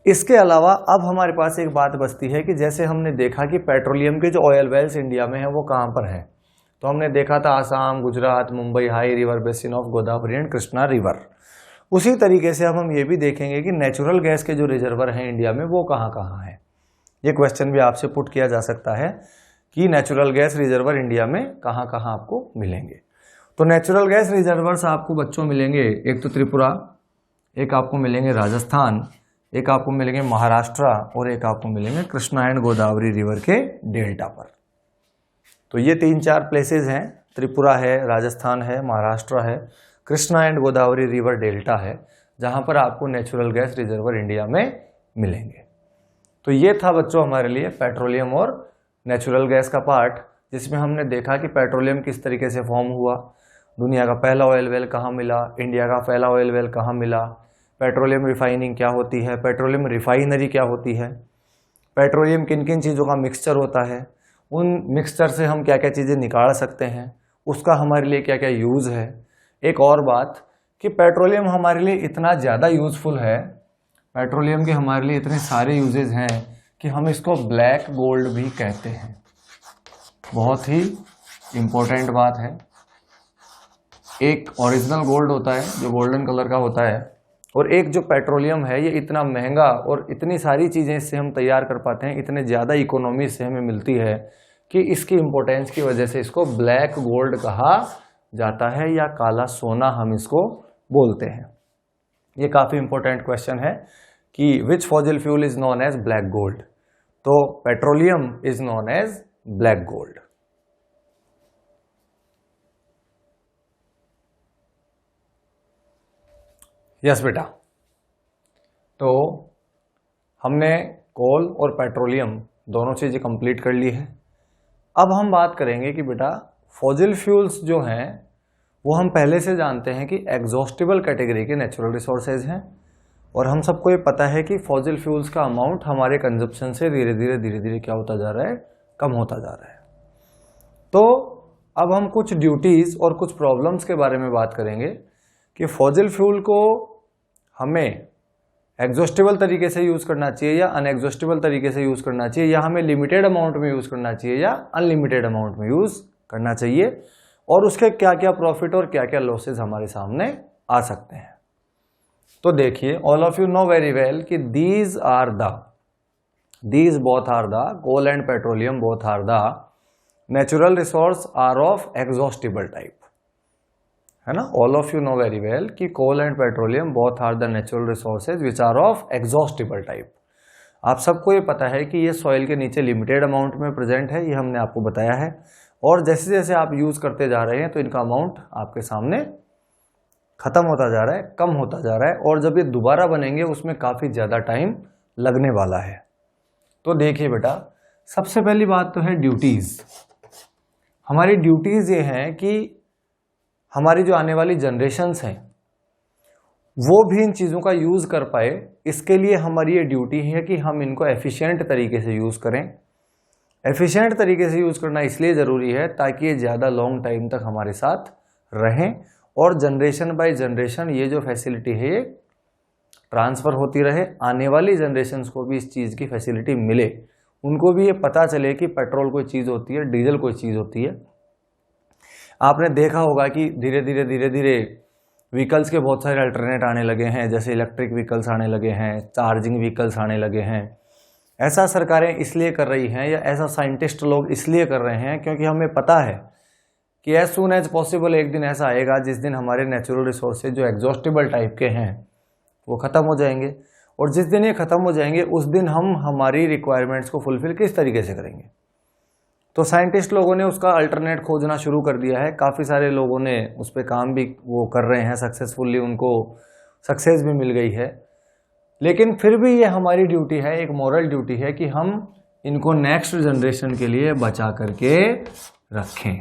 इसके अलावा अब हमारे पास एक बात बचती है कि जैसे हमने देखा कि पेट्रोलियम के जो ऑयल वेल्स इंडिया में हैं वो कहाँ पर हैं, तो हमने देखा था Assam, Gujarat, Mumbai high river basin of Godavari and Krishna river. उसी तरीके से अब हम ये भी देखेंगे कि नेचुरल गैस के जो रिजर्वर हैं इंडिया में वो कहाँ कहाँ हैं। ये क्वेश्चन भी आपसे पुट किया जा सकता है कि नेचुरल गैस रिजर्वर इंडिया में कहाँ कहाँ आपको मिलेंगे। तो नेचुरल गैस रिजर्वर्स आपको बच्चों मिलेंगे, एक तो त्रिपुरा, एक आपको मिलेंगे राजस्थान, एक आपको मिलेंगे महाराष्ट्र, और एक आपको मिलेंगे कृष्णा एंड गोदावरी रिवर के डेल्टा पर। तो ये 3-4 प्लेसेस हैं, त्रिपुरा है, राजस्थान है, महाराष्ट्र है, Krishna and Godavari river delta है, जहाँ पर आपको नेचुरल गैस रिजर्वर इंडिया में मिलेंगे। तो ये था बच्चों हमारे लिए पेट्रोलियम और नेचुरल गैस का पार्ट, जिसमें हमने देखा कि पेट्रोलियम किस तरीके से फॉर्म हुआ, दुनिया का पहला ऑयल वेल कहाँ मिला, इंडिया का पहला ऑयल वेल कहाँ मिला, पेट्रोलियम रिफाइनिंग क्या होती है, पेट्रोलियम रिफाइनरी क्या होती है, पेट्रोलियम किन किन चीज़ों का मिक्सचर होता है, उन मिक्सचर से हम क्या क्या चीज़ें निकाल सकते हैं, उसका हमारे लिए क्या क्या यूज़ है। एक और बात कि पेट्रोलियम हमारे लिए इतना ज़्यादा यूज़फुल है, पेट्रोलियम के हमारे लिए इतने सारे यूजेज हैं कि हम इसको ब्लैक गोल्ड भी कहते हैं। बहुत ही इम्पोर्टेंट बात है। एक ओरिजिनल गोल्ड होता है जो गोल्डन कलर का होता है, और एक जो पेट्रोलियम है ये इतना महंगा और इतनी सारी चीज़ें इससे हम तैयार कर पाते हैं, इतने ज़्यादा इकोनॉमी से हमें मिलती है कि इसकी इम्पोर्टेंस की वजह से इसको ब्लैक गोल्ड कहा जाता है, या काला सोना हम इसको बोलते हैं। ये काफ़ी इम्पोर्टेंट क्वेश्चन है कि which fossil fuel is known as black gold. तो petroleum is known as black gold. Yes बेटा, तो हमने कोल और पेट्रोलियम दोनों चीज़ें कंप्लीट कर ली है। अब हम बात करेंगे कि बेटा फॉसिल फ्यूल्स जो हैं वो हम पहले से जानते हैं कि एग्जॉस्टिबल कैटेगरी के नेचुरल रिसोर्सेज हैं, और हम सबको ये पता है कि फॉसिल फ्यूल्स का अमाउंट हमारे कंजप्शन से धीरे धीरे क्या होता जा रहा है, कम होता जा रहा है। तो अब हम कुछ ड्यूटीज़ और कुछ प्रॉब्लम्स के बारे में बात करेंगे कि फॉसिल फ्यूल को हमें एग्जॉस्टिबल तरीके से यूज़ करना चाहिए या अनएग्जॉस्टिबल तरीके से यूज़ करना चाहिए, या हमें लिमिटेड अमाउंट में यूज़ करना चाहिए या अनलिमिटेड अमाउंट में यूज़ करना चाहिए, और उसके क्या क्या प्रॉफिट और क्या क्या लॉसेज हमारे सामने आ सकते हैं। तो देखिए, all of you know very well कि these both are the coal and petroleum both are the natural resource are of exhaustible type, है ना। All of you know very well कि coal and petroleum both are the natural resources which are of exhaustible type. आप सबको ये पता है कि ये सॉइल के नीचे लिमिटेड अमाउंट में प्रेजेंट है, ये हमने आपको बताया है। और जैसे जैसे आप यूज़ करते जा रहे हैं तो इनका अमाउंट आपके सामने ख़त्म होता जा रहा है, कम होता जा रहा है, और जब ये दोबारा बनेंगे उसमें काफ़ी ज़्यादा टाइम लगने वाला है। तो देखिए बेटा, सबसे पहली बात तो है ड्यूटीज़। हमारी ड्यूटीज़ ये हैं कि हमारी जो आने वाली जनरेशन्स हैं वो भी इन चीज़ों का यूज़ कर पाए, इसके लिए हमारी ये ड्यूटी है कि हम इनको एफिशिएंट तरीके से यूज़ करें। एफिशिएंट तरीके से यूज़ करना इसलिए ज़रूरी है ताकि ये ज़्यादा लॉन्ग टाइम तक हमारे साथ रहें और जनरेशन बाय जनरेशन ये जो फैसिलिटी है ये ट्रांसफ़र होती रहे, आने वाली जनरेशन्स को भी इस चीज़ की फैसिलिटी मिले, उनको भी ये पता चले कि पेट्रोल कोई चीज़ होती है, डीजल कोई चीज़ होती है। आपने देखा होगा कि धीरे धीरे व्हीकल्स के बहुत सारे अल्टरनेट आने लगे हैं, जैसे इलेक्ट्रिक व्हीकल्स आने लगे हैं, चार्जिंग व्हीकल्स आने लगे हैं। ऐसा सरकारें इसलिए कर रही हैं या ऐसा साइंटिस्ट लोग इसलिए कर रहे हैं क्योंकि हमें पता है कि एज सून एज पॉसिबल एक दिन ऐसा आएगा जिस दिन हमारे नेचुरल रिसोर्सेज जो एग्जॉस्टिबल टाइप के हैं वो ख़त्म हो जाएंगे, और जिस दिन ये ख़त्म हो जाएंगे उस दिन हम हमारी रिक्वायरमेंट्स को फुलफ़िल किस तरीके से करेंगे। तो साइंटिस्ट लोगों ने उसका अल्टरनेट खोजना शुरू कर दिया है, काफ़ी सारे लोगों ने उस पर काम भी वो कर रहे हैं सक्सेसफुली, उनको सक्सेस भी मिल गई है। लेकिन फिर भी ये हमारी ड्यूटी है, एक मॉरल ड्यूटी है कि हम इनको नेक्स्ट जनरेशन के लिए बचा करके रखें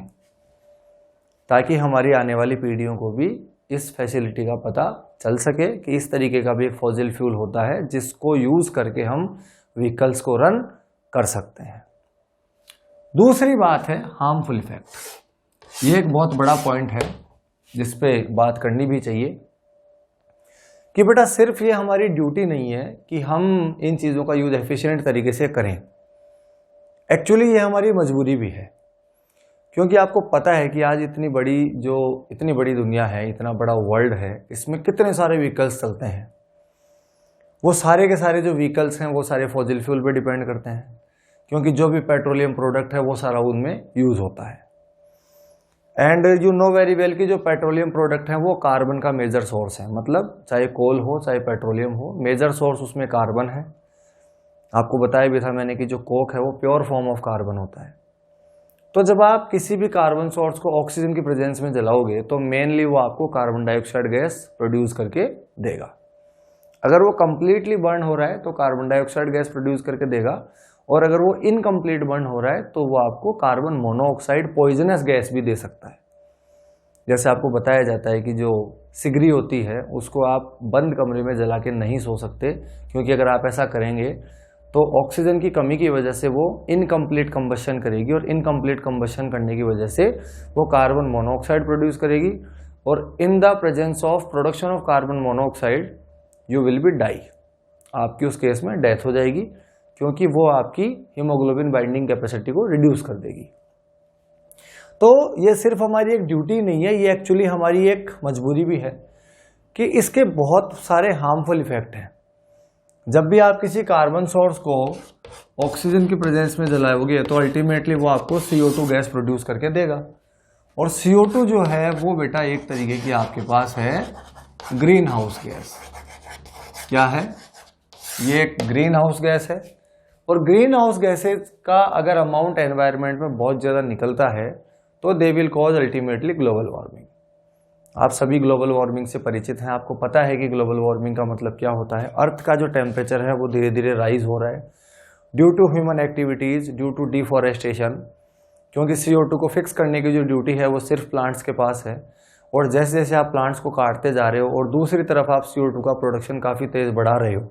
ताकि हमारी आने वाली पीढ़ियों को भी इस फैसिलिटी का पता चल सके कि इस तरीके का भी एक फॉसिल फ्यूल होता है जिसको यूज़ करके हम व्हीकल्स को रन कर सकते हैं। दूसरी बात है हार्मफुल इफेक्ट। ये एक बहुत बड़ा पॉइंट है जिस पे बात करनी भी चाहिए कि बेटा सिर्फ ये हमारी ड्यूटी नहीं है कि हम इन चीज़ों का यूज़ एफिशिएंट तरीके से करें, एक्चुअली ये हमारी मजबूरी भी है। क्योंकि आपको पता है कि आज इतनी बड़ी दुनिया है, इतना बड़ा वर्ल्ड है, इसमें कितने सारे व्हीकल्स चलते हैं। वो सारे के सारे जो व्हीकल्स हैं वो सारे फॉसिल फ्यूल पे डिपेंड करते हैं, क्योंकि जो भी पेट्रोलियम प्रोडक्ट है वो सारा उनमें यूज़ होता है। And you know very well कि जो पेट्रोलियम प्रोडक्ट है वो कार्बन का मेजर सोर्स है, मतलब चाहे कोल हो चाहे पेट्रोलियम हो, मेजर सोर्स उसमें कार्बन है। आपको बताया भी था मैंने कि जो कोक है वो प्योर फॉर्म ऑफ कार्बन होता है। तो जब आप किसी भी कार्बन सोर्स को ऑक्सीजन की प्रेजेंस में जलाओगे तो मेनली वो आपको कार्बन डाइऑक्साइड गैस प्रोड्यूस करके देगा। अगर वो कंप्लीटली बर्न हो रहा है तो कार्बन डाइऑक्साइड गैस प्रोड्यूस करके देगा, और अगर वो इनकम्प्लीट बर्न हो रहा है तो वो आपको कार्बन मोनोऑक्साइड पॉइजनस गैस भी दे सकता है। जैसे आपको बताया जाता है कि जो सिगरी होती है उसको आप बंद कमरे में जला के नहीं सो सकते, क्योंकि अगर आप ऐसा करेंगे तो ऑक्सीजन की कमी की वजह से वो इनकम्प्लीट कंबशन करेगी, और इनकम्प्लीट कंबशन करने की वजह से वो कार्बन मोनोऑक्साइड प्रोड्यूस करेगी, और in the presence of production of carbon monoxide you will be die. आपकी उस केस में डेथ हो जाएगी, क्योंकि वो आपकी हीमोग्लोबिन बाइंडिंग कैपेसिटी को रिड्यूस कर देगी। तो ये सिर्फ हमारी एक ड्यूटी नहीं है, ये एक्चुअली हमारी एक मजबूरी भी है कि इसके बहुत सारे हार्मफुल इफेक्ट हैं। जब भी आप किसी कार्बन सोर्स को ऑक्सीजन की प्रेजेंस में जलाओगे तो अल्टीमेटली वो आपको CO2 गैस प्रोड्यूस करके देगा, और CO2 जो है वो बेटा एक तरीके की आपके पास है ग्रीन हाउस गैस। क्या है ये? एक ग्रीन हाउस गैस है, और ग्रीन हाउस गैसेज का अगर अमाउंट एनवायरनमेंट में बहुत ज़्यादा निकलता है तो they will cause ultimately global warming. आप सभी ग्लोबल वार्मिंग से परिचित हैं, आपको पता है कि ग्लोबल वार्मिंग का मतलब क्या होता है। अर्थ का जो टेम्परेचर है वो धीरे धीरे राइज हो रहा है due to human activities, due to deforestation, क्योंकि CO2 को फिक्स करने की जो ड्यूटी है वो सिर्फ प्लांट्स के पास है, और जैसे जैसे आप प्लांट्स को काटते जा रहे हो और दूसरी तरफ आप CO2 का प्रोडक्शन काफ़ी तेज़ बढ़ा रहे हो,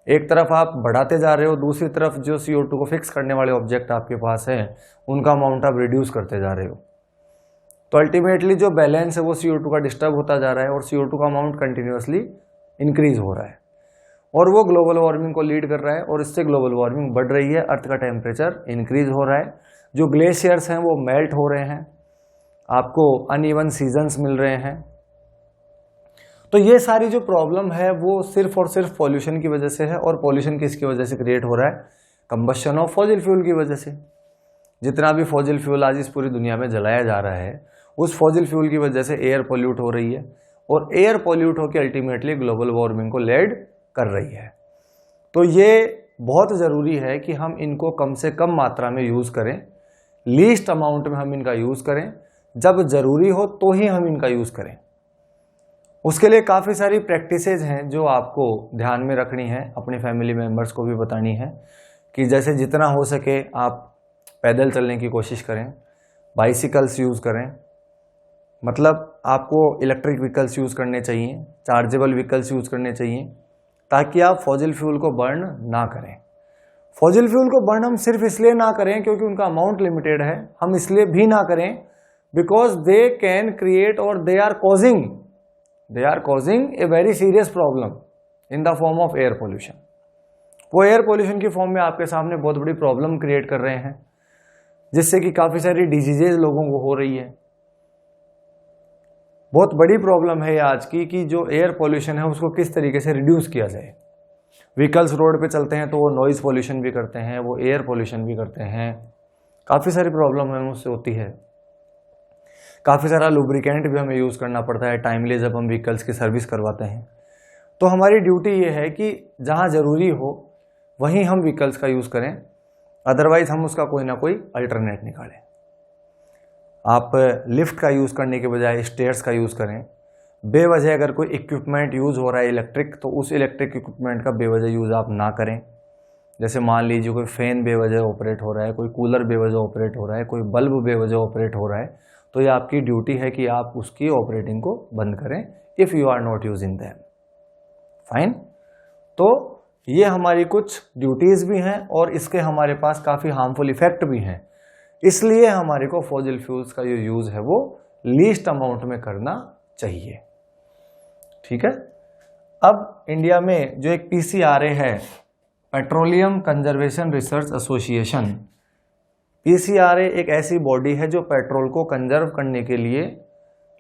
एक तरफ आप बढ़ाते जा रहे हो, दूसरी तरफ जो CO2 को फिक्स करने वाले ऑब्जेक्ट आपके पास हैं उनका अमाउंट आप रिड्यूस करते जा रहे हो, तो अल्टीमेटली जो बैलेंस है वो CO2 का डिस्टर्ब होता जा रहा है, और CO2 का अमाउंट कंटिन्यूसली इंक्रीज हो रहा है, और वो ग्लोबल वार्मिंग को लीड कर रहा है, और इससे ग्लोबल वार्मिंग बढ़ रही है, अर्थ का टेम्परेचर इंक्रीज हो रहा है, जो ग्लेशियर्स हैं वो मेल्ट हो रहे हैं, आपको अनइवन सीजन्स मिल रहे हैं। तो ये सारी जो प्रॉब्लम है वो सिर्फ और सिर्फ पॉल्यूशन की वजह से है, और पॉल्यूशन किसकी वजह से क्रिएट हो रहा है? कंबशन ऑफ फॉसिल फ्यूल की वजह से। जितना भी फॉसिल फ्यूल आज इस पूरी दुनिया में जलाया जा रहा है उस फॉसिल फ्यूल की वजह से एयर पॉल्यूट हो रही है, और एयर पॉल्यूट होकर अल्टीमेटली ग्लोबल वार्मिंग को लीड कर रही है। तो ये बहुत ज़रूरी है कि हम इनको कम से कम मात्रा में यूज़ करें, लीस्ट अमाउंट में हम इनका यूज़ करें, जब ज़रूरी हो तो ही हम इनका यूज़ करें। उसके लिए काफ़ी सारी प्रैक्टिसेज हैं जो आपको ध्यान में रखनी है, अपने फैमिली मेम्बर्स को भी बतानी है कि जैसे जितना हो सके आप पैदल चलने की कोशिश करें, बाइसिकल्स यूज़ करें, मतलब आपको इलेक्ट्रिक व्हीकल्स यूज़ करने चाहिए, चार्जेबल व्हीकल्स यूज़ करने चाहिए, ताकि आप फॉसिल फ्यूल को बर्न ना करें। फॉसिल फ्यूल को बर्न हम सिर्फ इसलिए ना करें क्योंकि उनका अमाउंट लिमिटेड है, हम इसलिए भी ना करें बिकॉज दे कैन क्रिएट और they are causing a very serious problem in the form of air pollution. वो एयर पोल्यूशन की फॉर्म में आपके सामने बहुत बड़ी प्रॉब्लम क्रिएट कर रहे हैं, जिससे कि काफ़ी सारी डिजीजेज लोगों को हो रही है। बहुत बड़ी प्रॉब्लम है आज की कि जो एयर पोल्यूशन है उसको किस तरीके से रिड्यूस किया जाए। व्हीकल्स रोड पे चलते हैं तो वो नॉइज पोल्यूशन भी करते हैं, वो एयर पोल्यूशन भी करते हैं, काफ़ी सारी प्रॉब्लम हमें उससे होती है। काफ़ी सारा लुब्रिकेंट भी हमें यूज़ करना पड़ता है टाइमली जब हम व्हीकल्स की सर्विस करवाते हैं। तो हमारी ड्यूटी ये है कि जहाँ ज़रूरी हो वहीं हम व्हीकल्स का यूज़ करें, अदरवाइज़ हम उसका कोई ना कोई अल्टरनेट निकालें। आप लिफ्ट का यूज़ करने के बजाय स्टेयर्स का यूज़ करें। बेवजह अगर कोई इक्विपमेंट यूज़ हो रहा है इलेक्ट्रिक, तो उस इलेक्ट्रिक इक्विपमेंट का बेवजह यूज़ आप ना करें। जैसे मान लीजिए कोई फ़ैन बेवजह ऑपरेट हो रहा है, कोई कूलर बेवजह ऑपरेट हो रहा है, कोई बल्ब बेवजह ऑपरेट हो रहा है, तो ये आपकी ड्यूटी है कि आप उसकी ऑपरेटिंग को बंद करें if you are not using them. Fine. तो ये हमारी कुछ ड्यूटीज़ भी हैं और इसके हमारे पास काफ़ी हार्मफुल इफेक्ट भी हैं। इसलिए हमारे को फॉसिल फ्यूल्स का जो यूज़ है वो लीस्ट अमाउंट में करना चाहिए। ठीक है। अब इंडिया में जो एक PCRA है, petroleum conservation research association, PCRA एक ऐसी बॉडी है जो पेट्रोल को कंजर्व करने के लिए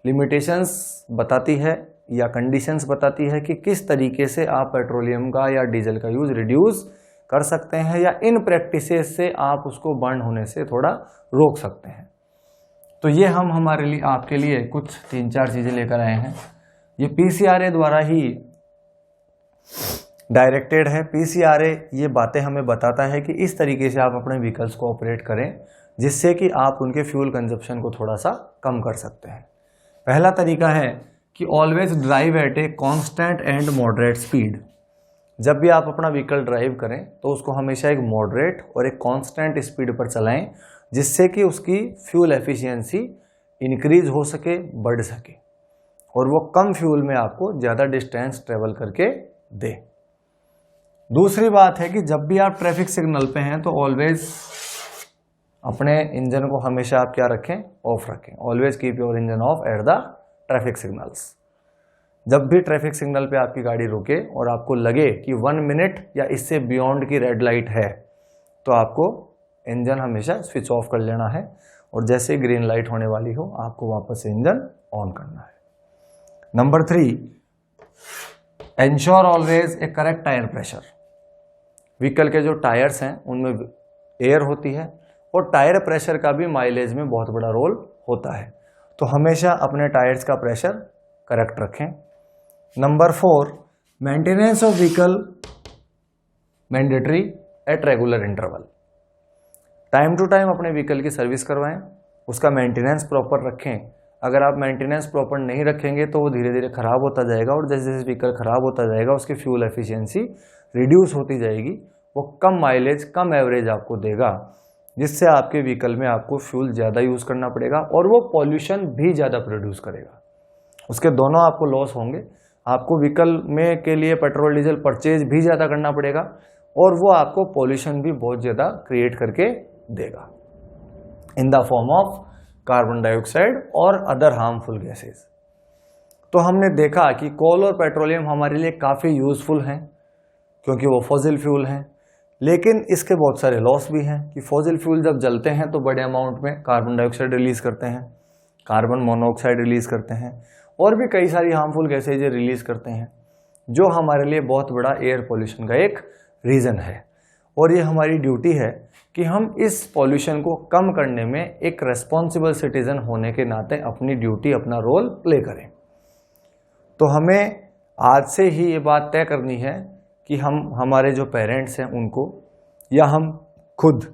लिमिटेशंस बताती है या कंडीशंस बताती है कि किस तरीके से आप पेट्रोलियम का या डीजल का यूज़ रिड्यूस कर सकते हैं या इन प्रैक्टिसेस से आप उसको बर्न होने से थोड़ा रोक सकते हैं। तो ये हम हमारे लिए आपके लिए कुछ 3-4 चीज़ें लेकर आए हैं। ये PCRA द्वारा ही डायरेक्टेड है। PCRA ये बातें हमें बताता है कि इस तरीके से आप अपने व्हीकल्स को ऑपरेट करें जिससे कि आप उनके फ्यूल कंजप्शन को थोड़ा सा कम कर सकते हैं। पहला तरीका है कि always drive eight a constant and moderate speed. जब भी आप अपना व्हीकल ड्राइव करें तो उसको हमेशा एक मॉडरेट और एक कांस्टेंट स्पीड पर चलाएं, जिससे कि उसकी फ्यूल एफिशिएंसी इंक्रीज हो सके, बढ़ सके और वो कम फ्यूल में आपको ज़्यादा डिस्टेंस ट्रेवल करके दे। दूसरी बात है कि जब भी आप ट्रैफिक सिग्नल पे हैं तो ऑलवेज अपने इंजन को हमेशा आप क्या रखें, ऑफ रखें। Always keep your engine of at the traffic signals. जब भी ट्रैफिक सिग्नल पे आपकी गाड़ी रुके और आपको लगे कि 1 मिनट या इससे बियॉन्ड की रेड लाइट है, तो आपको इंजन हमेशा स्विच ऑफ कर लेना है और जैसे ग्रीन लाइट होने वाली हो आपको वापस से इंजन ऑन करना है। Number 3, ensure always A correct tyre pressure. Vehicle के जो टायर्स हैं उनमें एयर होती है और टायर प्रेशर का भी माइलेज में बहुत बड़ा रोल होता है, तो हमेशा अपने टायर्स का प्रेशर करेक्ट रखें। Number 4, maintenance of vehicle mandatory at regular interval. Time to time अपने व्हीकल की सर्विस करवाएं, उसका मेंटेनेंस प्रॉपर रखें। अगर आप मेंटेनेंस प्रॉपर नहीं रखेंगे तो वो धीरे धीरे ख़राब होता जाएगा और जैसे जैसे व्हीकल ख़राब होता जाएगा उसकी फ्यूल एफिशिएंसी रिड्यूस होती जाएगी, वो कम माइलेज, कम एवरेज आपको देगा, जिससे आपके व्हीकल में आपको फ्यूल ज़्यादा यूज़ करना पड़ेगा और वो पॉल्यूशन भी ज़्यादा प्रोड्यूस करेगा। उसके दोनों आपको लॉस होंगे। आपको व्हीकल में के लिए पेट्रोल डीजल परचेज भी ज़्यादा करना पड़ेगा और वो आपको पॉल्यूशन भी बहुत ज़्यादा क्रिएट करके देगा इन the form of carbon dioxide और अदर हार्मफुल गैसेस। तो हमने देखा कि कोल और पेट्रोलियम हमारे लिए काफ़ी यूज़फुल हैं क्योंकि वो फॉसिल फ्यूल हैं, लेकिन इसके बहुत सारे लॉस भी हैं कि फॉसिल फ्यूल जब जलते हैं तो बड़े अमाउंट में कार्बन डाइऑक्साइड रिलीज़ करते हैं, कार्बन मोनोऑक्साइड रिलीज़ करते हैं और भी कई सारी हार्मफुल गैसेज रिलीज़ करते हैं, जो हमारे लिए बहुत बड़ा एयर पोल्यूशन का एक रीज़न है। और ये हमारी ड्यूटी है कि हम इस पॉल्यूशन को कम करने में एक रेस्पॉन्सिबल सिटीज़न होने के नाते अपनी ड्यूटी, अपना रोल प्ले करें। तो हमें आज से ही ये बात तय करनी है कि हम हमारे जो पेरेंट्स हैं उनको, या हम खुद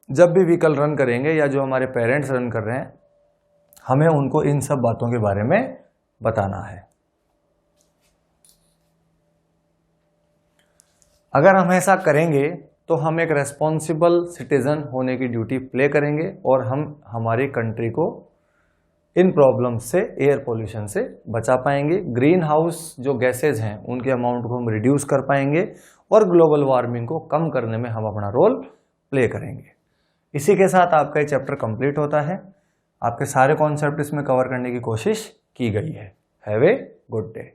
जब भी व्हीकल रन करेंगे या जो हमारे पेरेंट्स रन कर रहे हैं, हमें उनको इन सब बातों के बारे में बताना है। अगर हम ऐसा करेंगे तो हम एक रेस्पॉन्सिबल सिटीजन होने की ड्यूटी प्ले करेंगे और हम हमारी कंट्री को इन प्रॉब्लम से, एयर पोल्यूशन से बचा पाएंगे। ग्रीन हाउस जो गैसेज हैं उनके अमाउंट को हम रिड्यूस कर पाएंगे और ग्लोबल वार्मिंग को कम करने में हम अपना रोल प्ले करेंगे। इसी के साथ आपका ये चैप्टर कंप्लीट होता है। आपके सारे कॉन्सेप्ट इसमें कवर करने की कोशिश की गई है। Have a good day.